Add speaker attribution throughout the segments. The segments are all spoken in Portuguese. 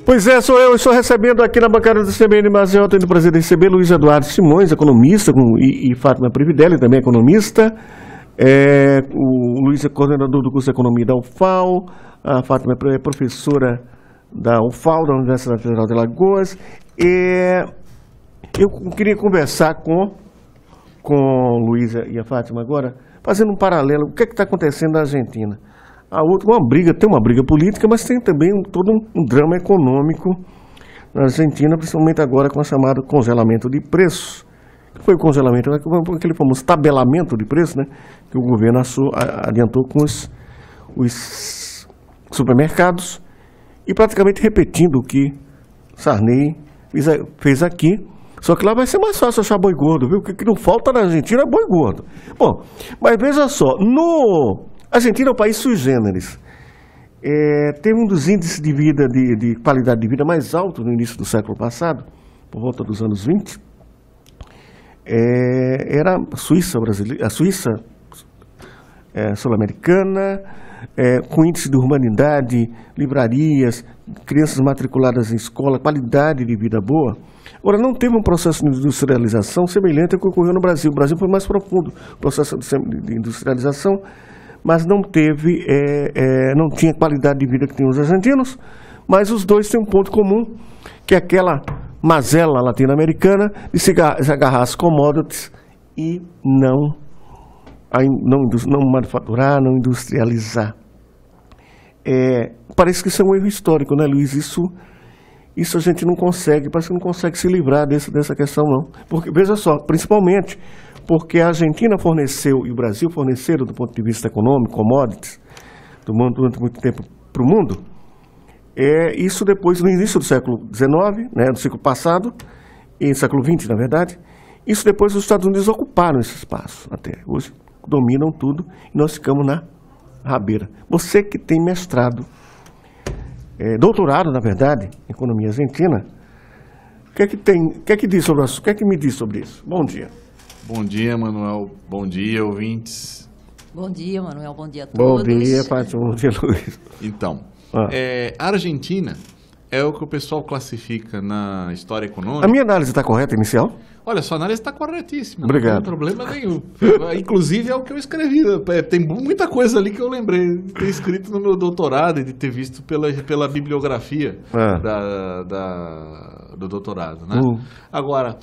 Speaker 1: Pois é, sou eu. Estou recebendo aqui na bancada do CBN Mazel, tenho o prazer de receber Luiz Eduardo Simões, economista, e Fátima Prividelli, também economista. O Luiz é coordenador do curso de Economia da UFAL, a Fátima é professora da UFAL, da Universidade Federal de Alagoas. Eu queria conversar com o Luiz e a Fátima agora, fazendo um paralelo. O que é que está acontecendo na Argentina? Tem uma briga política, mas tem também todo um drama econômico na Argentina, principalmente agora com o chamado congelamento de preços. Que foi o congelamento, aquele famoso tabelamento de preços, né, que o governo adiantou com os supermercados, e praticamente repetindo o que Sarney fez aqui. Só que lá vai ser mais fácil achar boi gordo, viu? O que não falta na Argentina é boi gordo. Bom, mas veja só, a Argentina é um país sui generis. Teve um dos índices de vida, de qualidade de vida mais alto no início do século passado, por volta dos anos 20. Era a Suíça sul-americana, com índice de urbanidade, livrarias, crianças matriculadas em escola, qualidade de vida boa. Agora, não teve um processo de industrialização semelhante ao que ocorreu no Brasil. O Brasil foi mais profundo, o processo de industrialização, mas não tinha qualidade de vida que tem os argentinos, mas os dois têm um ponto comum, que é aquela mazela latino-americana de se agarrar às commodities e não manufaturar, não industrializar. Parece que isso é um erro histórico, né, Luiz? Isso a gente não consegue, parece que não consegue se livrar dessa questão, não. Porque, veja só, principalmente porque a Argentina forneceu e o Brasil forneceram, do ponto de vista econômico, commodities, durante muito tempo para o mundo. Isso depois, no início do século XIX, né, do século passado, e no século XX, na verdade, isso depois os Estados Unidos ocuparam esse espaço até. Hoje dominam tudo e nós ficamos na rabeira. Você que tem mestrado, doutorado, na verdade, em economia argentina, o que é que diz sobre isso? O que é que me diz sobre isso? Bom dia.
Speaker 2: Bom dia, Manuel. Bom dia, ouvintes.
Speaker 3: Bom dia, Manuel. Bom dia a todos.
Speaker 1: Bom dia, Fátima. Bom dia, Luiz.
Speaker 2: Então, a Argentina é o que o pessoal classifica na história econômica.
Speaker 1: A minha análise está correta, inicial?
Speaker 2: Olha, sua análise está corretíssima.
Speaker 1: Obrigado.
Speaker 2: Não tem problema nenhum. Inclusive é o que eu escrevi. Tem muita coisa ali que eu lembrei de ter escrito no meu doutorado e de ter visto pela bibliografia do doutorado, né? Agora,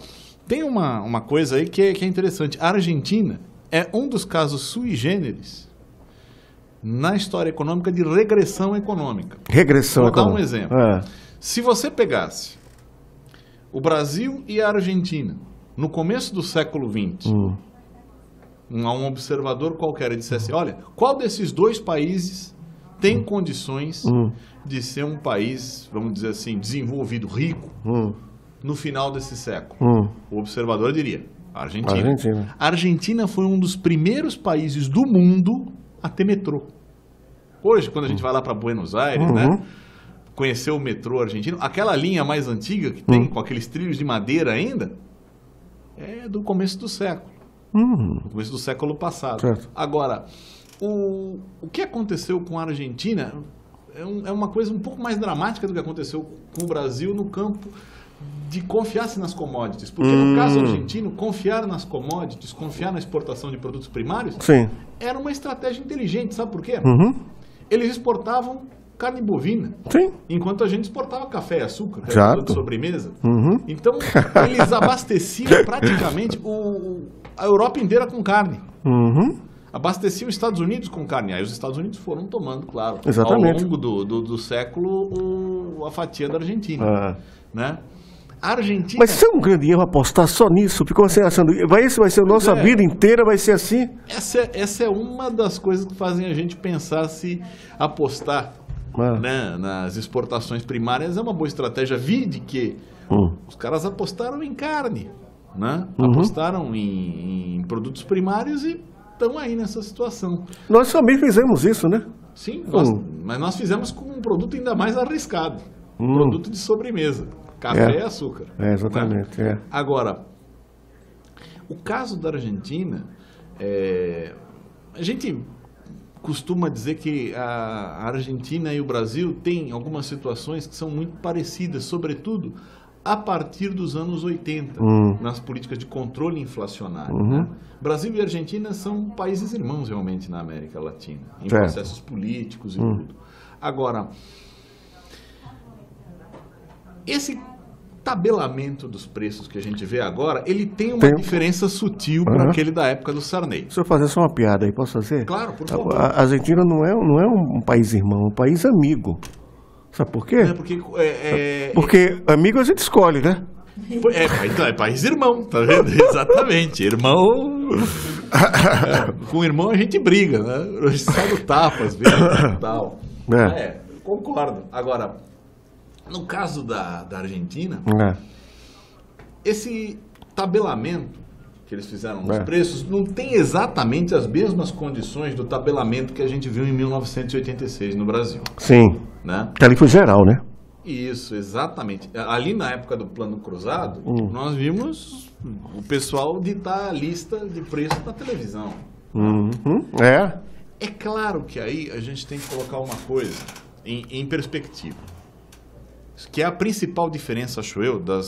Speaker 2: tem uma coisa aí que é interessante. A Argentina é um dos casos sui generis na história econômica de regressão econômica.
Speaker 1: Regressão econômica.
Speaker 2: Vou dar um exemplo. Se você pegasse o Brasil e a Argentina no começo do século XX, um observador qualquer e dissesse, olha, qual desses dois países tem condições de ser um país, vamos dizer assim, desenvolvido, rico, no final desse século? O observador diria, a Argentina. A Argentina foi um dos primeiros países do mundo a ter metrô. Hoje, quando a gente vai lá para Buenos Aires, né, conhecer o metrô argentino, aquela linha mais antiga que tem, com aqueles trilhos de madeira ainda, é do começo do século. Do começo do século passado.
Speaker 1: Certo.
Speaker 2: Agora, o que aconteceu com a Argentina é uma coisa um pouco mais dramática do que aconteceu com o Brasil no campo de confiar-se nas commodities. Porque no caso argentino, confiar nas commodities, confiar na exportação de produtos primários, era uma estratégia inteligente. Sabe por quê? Eles exportavam carne bovina, enquanto a gente exportava café e açúcar, que era de sobremesa. Então, eles abasteciam praticamente a Europa inteira com carne. Abasteciam os Estados Unidos com carne. Aí os Estados Unidos foram tomando, claro,
Speaker 1: exatamente,
Speaker 2: ao longo do século, a fatia da Argentina. Né? A Argentina...
Speaker 1: Mas isso é um grande erro apostar só nisso. Ficou assim, achando, isso vai ser a nossa vida inteira, vai ser assim?
Speaker 2: Essa é uma das coisas que fazem a gente pensar se apostar né, nas exportações primárias é uma boa estratégia. Vide que os caras apostaram em carne, né? Apostaram em produtos primários e estão aí nessa situação.
Speaker 1: Nós também fizemos isso, né?
Speaker 2: Sim, mas nós fizemos com um produto ainda mais arriscado. Um produto de sobremesa. Café e açúcar.
Speaker 1: Exatamente.
Speaker 2: Né? Agora, o caso da Argentina, a gente costuma dizer que a Argentina e o Brasil têm algumas situações que são muito parecidas, sobretudo a partir dos anos 80, nas políticas de controle inflacionário. Né? Brasil e Argentina são países irmãos realmente na América Latina, em processos políticos e tudo. Agora, esse tabelamento dos preços que a gente vê agora, ele tem uma diferença sutil para aquele da época do Sarney.
Speaker 1: Deixa eu fazer só uma piada aí, posso fazer?
Speaker 2: Claro, por favor.
Speaker 1: A Argentina não é um país irmão, é um país amigo. Sabe por quê? Porque amigo a gente escolhe, né?
Speaker 2: Então é país irmão, tá vendo? Exatamente. Irmão. Com irmão a gente briga, né? A gente sai do tapa às vezes e tal. Concordo. Agora, no caso da Argentina, esse tabelamento que eles fizeram nos preços não tem exatamente as mesmas condições do tabelamento que a gente viu em 1986 no Brasil.
Speaker 1: Sim.
Speaker 2: Né?
Speaker 1: Que ali foi geral, né?
Speaker 2: Isso, exatamente. Ali na época do Plano Cruzado, nós vimos o pessoal ditar a lista de preços na televisão. É claro que aí a gente tem que colocar uma coisa em perspectiva. Que é a principal diferença, acho eu, da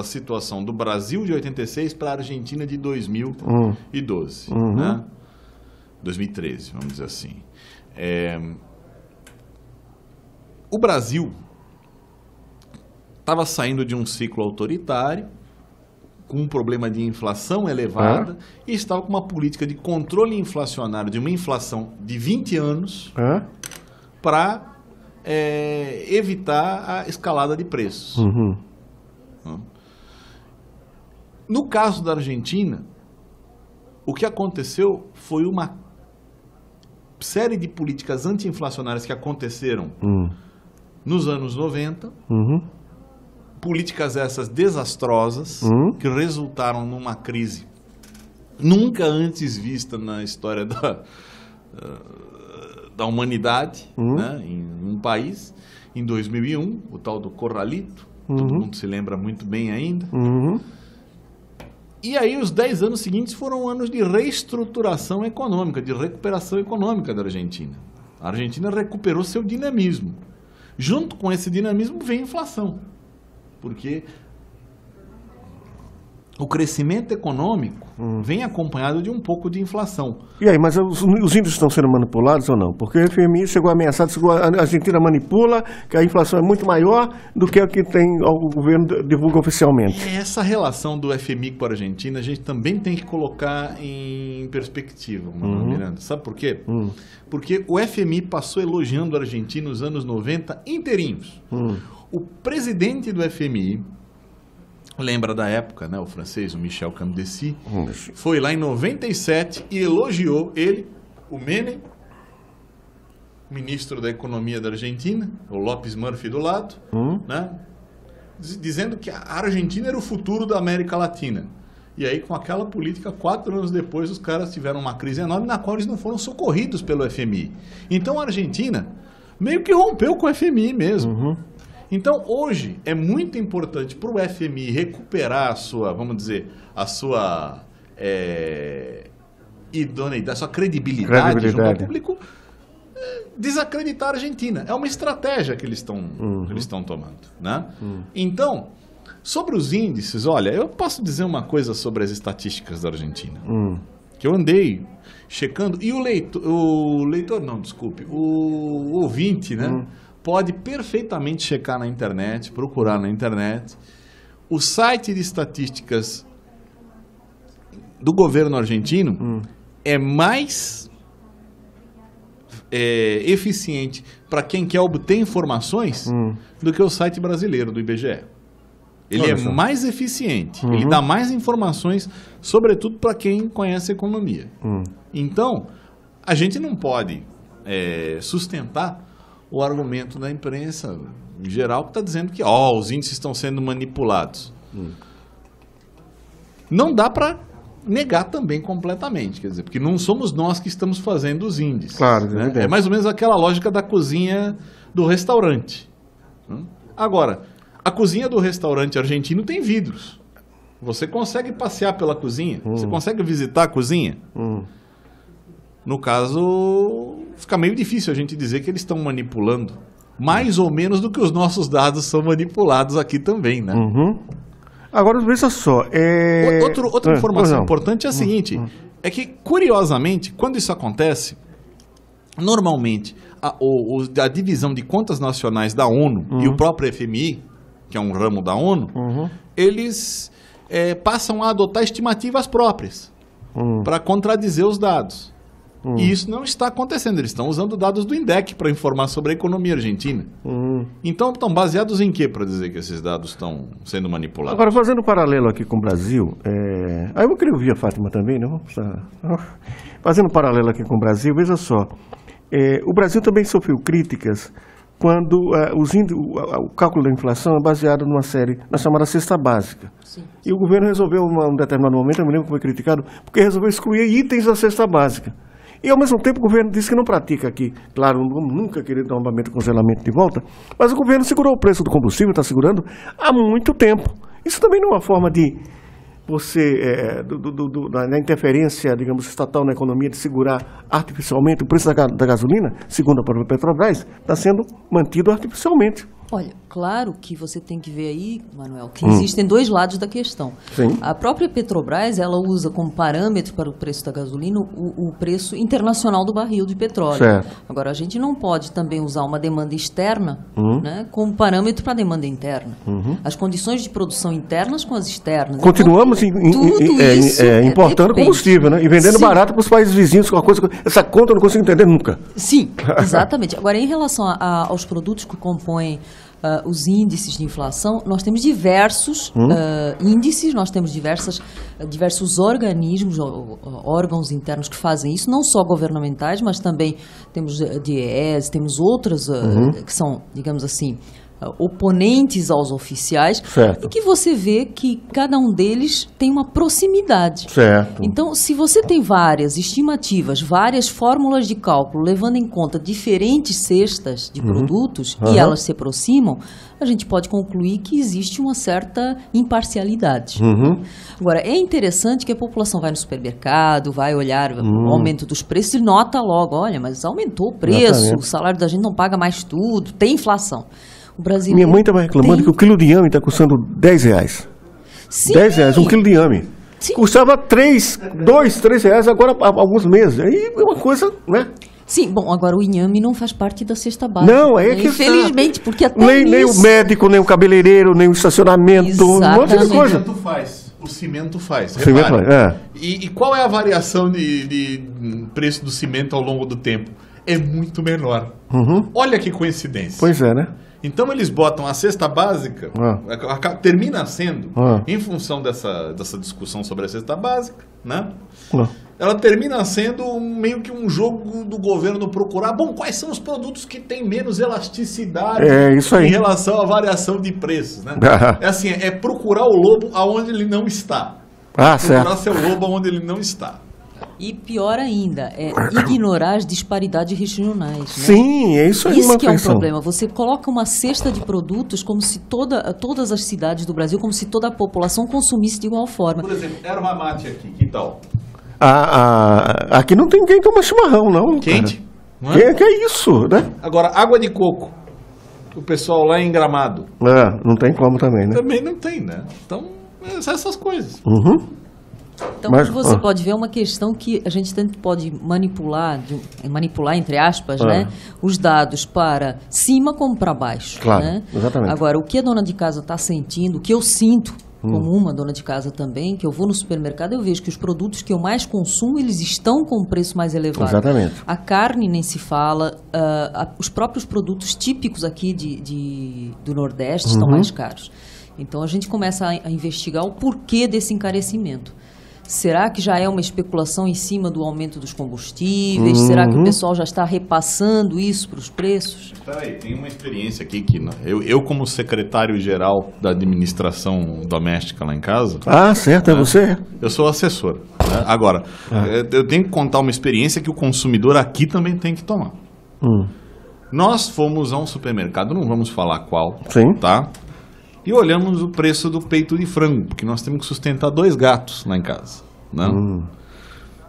Speaker 2: situação do Brasil de 86 para a Argentina de 2012. Né? 2013, vamos dizer assim. O Brasil estava saindo de um ciclo autoritário, com um problema de inflação elevada, e estava com uma política de controle inflacionário de uma inflação de 20 anos para evitar a escalada de preços. No caso da Argentina, o que aconteceu foi uma série de políticas anti-inflacionárias que aconteceram nos anos 90, políticas essas desastrosas, que resultaram numa crise nunca antes vista na história da humanidade, né, em um país, em 2001, o tal do Corralito, todo mundo se lembra muito bem ainda. E aí os 10 anos seguintes foram anos de reestruturação econômica, de recuperação econômica da Argentina. A Argentina recuperou seu dinamismo. Junto com esse dinamismo vem a inflação, porque o crescimento econômico vem acompanhado de um pouco de inflação.
Speaker 1: E aí, mas os índios estão sendo manipulados ou não? Porque o FMI chegou a ameaçar, a Argentina manipula, que a inflação é muito maior do que a que o governo divulga oficialmente.
Speaker 2: Essa relação do FMI com a Argentina, a gente também tem que colocar em perspectiva, Manuel Miranda. Sabe por quê? Porque o FMI passou elogiando a Argentina nos anos 90 inteirinhos. O presidente do FMI, lembra da época, né, o francês, o Michel Camdessi, foi lá em 97 e elogiou ele, o Menem, ministro da Economia da Argentina, o Lopes Murphy do lado, né, dizendo que a Argentina era o futuro da América Latina. E aí, com aquela política, 4 anos depois, os caras tiveram uma crise enorme na qual eles não foram socorridos pelo FMI. Então, a Argentina meio que rompeu com o FMI mesmo. Então, hoje, é muito importante para o FMI recuperar a sua, vamos dizer, a sua idoneidade, a sua credibilidade junto ao público, desacreditar a Argentina. É uma estratégia que eles estão tomando. Né? Então, sobre os índices, olha, eu posso dizer uma coisa sobre as estatísticas da Argentina, que eu andei checando, e o ouvinte, né? Pode perfeitamente checar na internet, procurar na internet. O site de estatísticas do governo argentino é mais eficiente para quem quer obter informações do que o site brasileiro do IBGE. Ele é mais eficiente, ele dá mais informações, sobretudo para quem conhece economia. Então, a gente não pode sustentar o argumento da imprensa em geral que está dizendo que os índices estão sendo manipulados. Não dá para negar também completamente, quer dizer, porque não somos nós que estamos fazendo os índices.
Speaker 1: Claro,
Speaker 2: né? É mais ou menos aquela lógica da cozinha do restaurante. Agora, a cozinha do restaurante argentino tem vidros. Você consegue passear pela cozinha? Você consegue visitar a cozinha? No caso, fica meio difícil a gente dizer que eles estão manipulando mais ou menos do que os nossos dados são manipulados aqui também, né?
Speaker 1: Agora, veja só.
Speaker 2: Outra informação importante é a seguinte, é que, curiosamente, quando isso acontece, normalmente a divisão de contas nacionais da ONU e o próprio FMI, que é um ramo da ONU, eles passam a adotar estimativas próprias para contradizer os dados. E isso não está acontecendo. Eles estão usando dados do INDEC para informar sobre a economia argentina. Então, estão baseados em quê para dizer que esses dados estão sendo manipulados?
Speaker 1: Agora, fazendo um paralelo aqui com o Brasil, aí eu queria ouvir a Fátima também, né? Fazendo um paralelo aqui com o Brasil, veja só. O Brasil também sofreu críticas quando o cálculo da inflação é baseado na chamada cesta básica.
Speaker 3: Sim.
Speaker 1: E o governo resolveu, em um determinado momento, eu me lembro que foi criticado, porque resolveu excluir itens da cesta básica. E, ao mesmo tempo, o governo disse que não pratica aqui. Claro, não vamos nunca querer dar um aumento de congelamento de volta, mas o governo segurou o preço do combustível, está segurando há muito tempo. Isso também não é uma forma de você, da interferência, digamos, estatal na economia, de segurar artificialmente o preço da gasolina, segundo a própria Petrobras, está sendo mantido artificialmente.
Speaker 3: Olha, claro que você tem que ver aí, Manuel, que existem dois lados da questão.
Speaker 1: Sim.
Speaker 3: A própria Petrobras, ela usa como parâmetro para o preço da gasolina o preço internacional do barril de petróleo.
Speaker 1: Certo.
Speaker 3: Agora, a gente não pode também usar uma demanda externa, né, como parâmetro para a demanda interna. As condições de produção internas com as externas.
Speaker 1: Continuamos importando combustível, né? E vendendo barato para os países vizinhos, com uma coisa. Essa conta eu não consigo entender nunca.
Speaker 3: Sim, exatamente. Agora, em relação aos produtos que compõem os índices de inflação, nós temos diversos índices, nós temos diversos organismos, órgãos internos que fazem isso, não só governamentais, mas também temos DIEESE, temos outras que são, digamos assim, oponentes aos oficiais,
Speaker 1: certo.
Speaker 3: E que você vê que cada um deles tem uma proximidade.
Speaker 1: Certo.
Speaker 3: Então, se você tem várias estimativas, várias fórmulas de cálculo, levando em conta diferentes cestas de produtos, e elas se aproximam, a gente pode concluir que existe uma certa imparcialidade. Agora, é interessante que a população vai no supermercado, vai olhar o aumento dos preços e nota logo, olha, mas aumentou o preço,
Speaker 1: Exatamente.
Speaker 3: o salário da gente não paga mais tudo, tem inflação.
Speaker 1: Minha mãe estava reclamando que o quilo de inhame está custando R$10.
Speaker 3: Sim.
Speaker 1: R$10, um quilo de inhame.
Speaker 3: Sim.
Speaker 1: Custava R$3 agora há alguns meses. Aí é uma coisa, né?
Speaker 3: Sim, bom, agora o inhame não faz parte da cesta básica.
Speaker 1: Não, é
Speaker 3: né?
Speaker 1: que
Speaker 3: infelizmente, porque até
Speaker 1: nem o médico, nem o cabeleireiro, nem o estacionamento, um monte de
Speaker 3: Exatamente.
Speaker 1: coisa.
Speaker 2: O cimento faz.
Speaker 1: O cimento
Speaker 2: repare.
Speaker 1: faz,
Speaker 2: E qual é a variação de preço do cimento ao longo do tempo? É muito menor. Olha que coincidência.
Speaker 1: Pois é, né?
Speaker 2: Então eles botam a cesta básica, termina sendo, em função dessa discussão sobre a cesta básica, né? Ela termina sendo meio que um jogo do governo procurar, quais são os produtos que têm menos elasticidade
Speaker 1: isso aí.
Speaker 2: em relação à variação de preços, né? É assim, é procurar o lobo aonde ele não está. Procurar
Speaker 1: certo.
Speaker 2: seu lobo aonde ele não está.
Speaker 3: E pior ainda, é ignorar as disparidades regionais. Né?
Speaker 1: Sim, é isso aí.
Speaker 3: Isso que é um
Speaker 1: questão.
Speaker 3: problema. Você coloca uma cesta de produtos como se todas as cidades do Brasil, como se toda a população consumisse de igual forma.
Speaker 2: Por exemplo, erva mate aqui, que tal?
Speaker 1: Aqui não tem quem toma chimarrão, não.
Speaker 2: Quente? Não é?
Speaker 1: Que é isso, né?
Speaker 2: Agora, água de coco. O pessoal lá em Gramado.
Speaker 1: Não tem como também, né?
Speaker 2: Também não tem, né? Então, essas coisas.
Speaker 3: Então, você pode ver uma questão que a gente tanto pode manipular entre aspas, né, os dados para cima como para baixo.
Speaker 1: Claro,
Speaker 3: né?
Speaker 1: exatamente.
Speaker 3: Agora, o que a dona de casa está sentindo, o que eu sinto como uma dona de casa também, que eu vou no supermercado, eu vejo que os produtos que eu mais consumo, eles estão com um preço mais elevado.
Speaker 1: Exatamente.
Speaker 3: A carne nem se fala, os próprios produtos típicos aqui do Nordeste estão mais caros. Então, a gente começa a investigar o porquê desse encarecimento. Será que já é uma especulação em cima do aumento dos combustíveis? Será que o pessoal já está repassando isso para os preços?
Speaker 2: Espera aí, tem uma experiência aqui que eu como secretário-geral da administração doméstica lá em casa...
Speaker 1: certo, é você?
Speaker 2: Eu sou assessor. Né? Agora, eu tenho que contar uma experiência que o consumidor aqui também tem que tomar. Nós fomos a um supermercado, não vamos falar qual,
Speaker 1: Sim.
Speaker 2: tá? E olhamos o preço do peito de frango, porque nós temos que sustentar 2 gatos lá em casa. Né?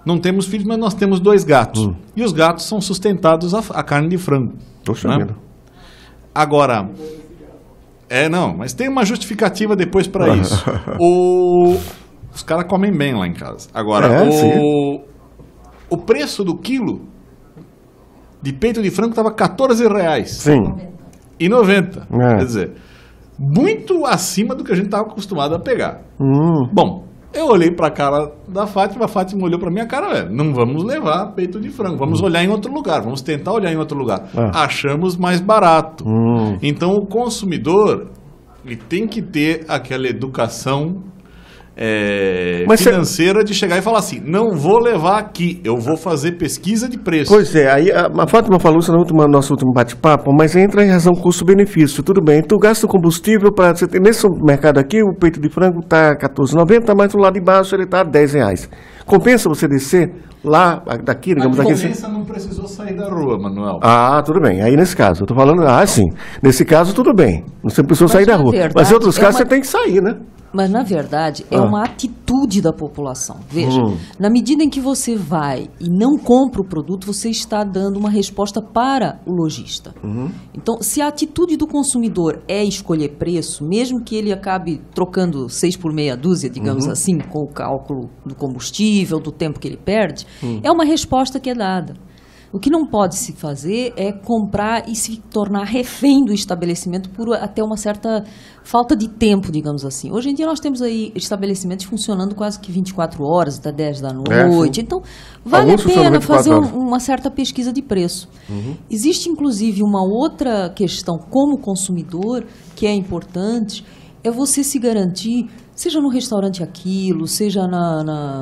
Speaker 2: não temos filhos, mas nós temos 2 gatos. E os gatos são sustentados a carne de frango.
Speaker 1: Poxa
Speaker 2: né?
Speaker 1: vida.
Speaker 2: Agora, não, mas tem uma justificativa depois para isso. Os caras comem bem lá em casa. Agora, o preço do quilo de peito de frango estava R$14,90.
Speaker 1: Sim.
Speaker 2: E 90. Quer dizer, muito acima do que a gente estava acostumado a pegar. Bom, eu olhei para a cara da Fátima, a Fátima olhou para minha cara, não vamos levar peito de frango, vamos olhar em outro lugar, vamos tentar olhar em outro lugar. Achamos mais barato. Então o consumidor, ele tem que ter aquela educação financeira de chegar e falar assim, não vou levar aqui, eu vou fazer pesquisa de preço.
Speaker 1: Pois é, aí a Fátima falou isso no nosso último bate-papo, mas entra em razão custo-benefício, tudo bem. Tu gasta o combustível para você ter nesse mercado aqui, o peito de frango está R$14,90, mas do lado de baixo ele está R$10. Compensa você descer lá, daqui, digamos aqui?
Speaker 2: Compensa, não precisou sair da rua, Manuel.
Speaker 1: Tudo bem. Aí nesse caso, eu tô falando, sim. Nesse caso, tudo bem. Você precisou sair da rua.
Speaker 3: Verdade,
Speaker 1: mas em outros casos, você tem que sair, né?
Speaker 3: Mas, na verdade, é uma atitude da população. Veja, na medida em que você vai e não compra o produto, você está dando uma resposta para o lojista. Então, se a atitude do consumidor é escolher preço, mesmo que ele acabe trocando 6 por meia dúzia, digamos assim, com o cálculo do combustível, do tempo que ele perde, é uma resposta que é dada. O que não pode se fazer é comprar e se tornar refém do estabelecimento por até uma certa falta de tempo, digamos assim. Hoje em dia nós temos aí estabelecimentos funcionando quase que 24 horas, até 10 da noite. Então, vale a pena fazer uma certa pesquisa de preço. Existe, inclusive, uma outra questão como consumidor que é importante, é você se garantir, seja no restaurante Aquilo, seja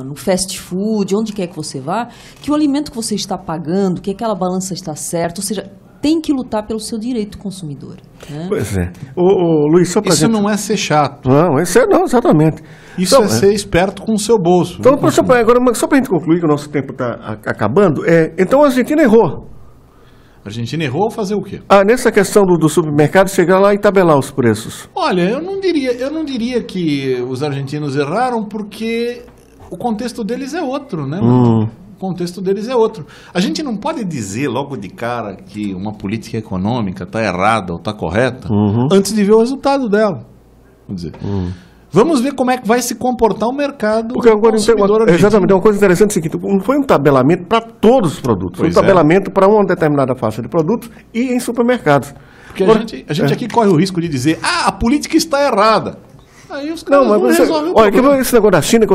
Speaker 3: no fast food, onde quer que você vá, que o alimento que você está pagando, que aquela balança está certa, ou seja, tem que lutar pelo seu direito consumidor. Né?
Speaker 1: Pois é. Luiz, só pra
Speaker 2: isso não é ser chato.
Speaker 1: Não, isso não, exatamente.
Speaker 2: Isso é ser esperto com o seu bolso.
Speaker 1: Então, só para a gente concluir, que o nosso tempo está acabando, então a Argentina errou.
Speaker 2: A Argentina errou ao fazer o quê?
Speaker 1: Nessa questão do supermercado, chegar lá e tabelar os preços.
Speaker 2: Olha, eu não diria que os argentinos erraram, porque o contexto deles é outro, né? O contexto deles é outro. A gente não pode dizer logo de cara que uma política econômica está errada ou está correta antes de ver o resultado dela. Vamos dizer. Vamos ver como é que vai se comportar o mercado.
Speaker 1: Porque agora exatamente, uma coisa interessante é o seguinte, não foi um tabelamento para todos os produtos, foi um tabelamento para uma determinada faixa de produtos e em supermercados.
Speaker 2: Porque a gente aqui corre o risco de dizer, a política está errada. Aí os caras não resolvem o problema.
Speaker 1: Esse negócio da China,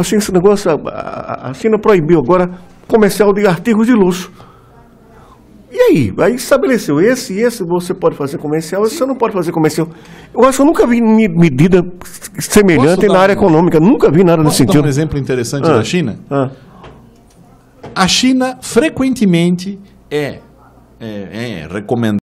Speaker 1: a China proibiu agora comercial de artigos de luxo. E aí? Aí estabeleceu esse você pode fazer comercial, esse você não pode fazer comercial. Eu acho que eu nunca vi medida semelhante na área econômica. Nunca vi nada nesse sentido.
Speaker 2: Posso dar um exemplo interessante da China? A China frequentemente é recomendada